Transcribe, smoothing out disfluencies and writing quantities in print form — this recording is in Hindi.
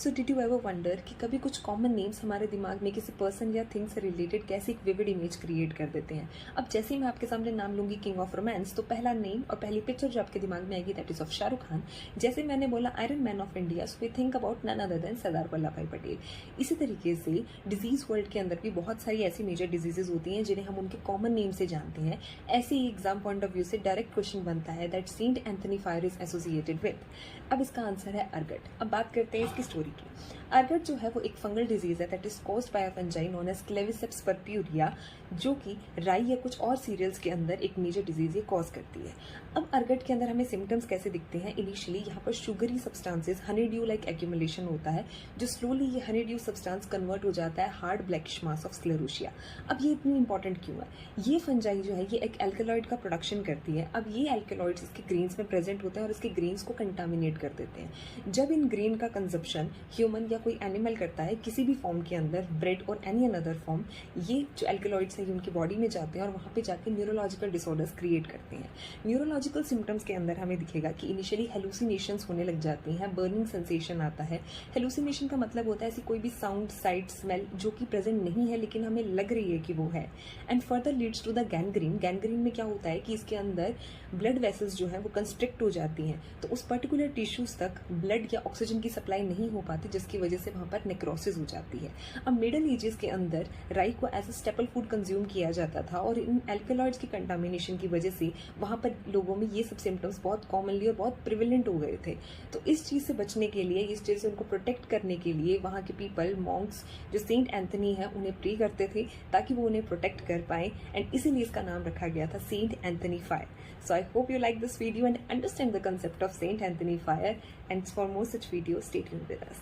So did you ever wonder कि कभी कुछ कॉमन नेम्स हमारे दिमाग में किसी पर्सन या थिंग से रिलेटेड कैसे एक विविड इमेज क्रिएट कर देते हैं। अब जैसे ही मैं आपके सामने नाम लूंगी किंग ऑफ रोमांस, तो पहला नेम और पहली पिक्चर जो आपके दिमाग में आएगी that is of Shahrukh Khan. जैसे मैंने बोला iron man of India, so we think about none other than Sardar Vallabh Bhai Patel. इसी तरीके से डिजीज वर्ल्ड के अंदर भी बहुत सारी ऐसी मेजर डिजीजेज होती हैं जिन्हें हम उनके कॉमन नेम से जानते हैं। ऐसे ही एग्जाम पॉइंट ऑफ व्यू से डायरेक्ट क्वेश्चन बनता है that saint Anthony fire is associated with. अब इसका आंसर है अर्गट। अब बात करते हैं इसकी स्टोरी की। अर्गट जो है वो एक फंगल डिजीज है that is caused by a fungi known as Claviceps purpurea, जो कि राई या कुछ और सीरियल्स के अंदर एक मेजर डिजीज ये कॉज करती है। अब अर्गट के अंदर हमें सिम्टम्स कैसे दिखते हैं? इनिशियली यहाँ पर sugary substances Honey due like accumulation होता है, जो स्लोली ये हनी ड्यू सब्सटेंस कन्वर्ट हो जाता है हार्ड ब्लैकिश मास ऑफ स्क्लेरोशिया। अब ये इतनी इंपॉर्टेंट क्यों है? ये फंजाई जो है ये एक एल्कलॉइड का प्रोडक्शन करती है। अब ये एल्कलॉइड्स इसके ग्रेन्स में प्रेजेंट होते हैं और इसके ग्रेन्स को कंटामिनेट कर देते हैं। जब इन ग्रेन का कंजप्शन ह्यूमन या कोई एनिमल करता है किसी भी फॉर्म के अंदर, ब्रेड और एनी अनदर फॉर्म, ये जो एल्कलॉइड्स हैं उनकी बॉडी में जाते हैं और वहाँ पे जाके न्यूरोलॉजिकल डिसऑर्डर्स क्रिएट करते हैं। न्यूरोलॉजिकल सिम्टम्स के अंदर हमें दिखेगा कि इनिशियली हेलुसिनेशंस होने लग जाती हैं, बर्निंग सेंसेशन आता है। हेलुसिनेशन का मतलब होता है ऐसी कोई भी साउंड, साइट, स्मेल जो कि प्रेजेंट नहीं है लेकिन हमें लग रही है कि वो है। And further leads to the gangrene. Gangrene में क्या होता है कि इसके अंदर ब्लड वेसल्स जो है वो कंस्ट्रिक्ट हो जाती हैं, तो उस पर्टिकुलर टिश्यूज तक ब्लड या ऑक्सीजन की सप्लाई नहीं हो पाती, जिसकी वजह से वहाँ पर नेक्रोसिस हो जाती है। अब मिडल एजेस के अंदर राई को as a staple food consume किया जाता था और इन एल्कलॉइड्स की कंटामिनेशन की वजह से वहाँ पर लोगों में ये सब सिम्टम्स बहुत कॉमनली और बहुत प्रिविलेंट हो गए थे। तो इस चीज़ से बचने के लिए, इस चीज़ से उनको प्रोटेक्ट करने के लिए वहाँ के पीपल, मॉन्क्स जो सेंट एंथनी है उन्हें प्रे करते थे ताकि वो उन्हें प्रोटेक्ट कर पाए, एंड इसीलिए इसका नाम रखा गया था saint Anthony fire. So I hope you like this video and understand the concept of Saint Anthony Fire, and for more such videos stay tuned with us.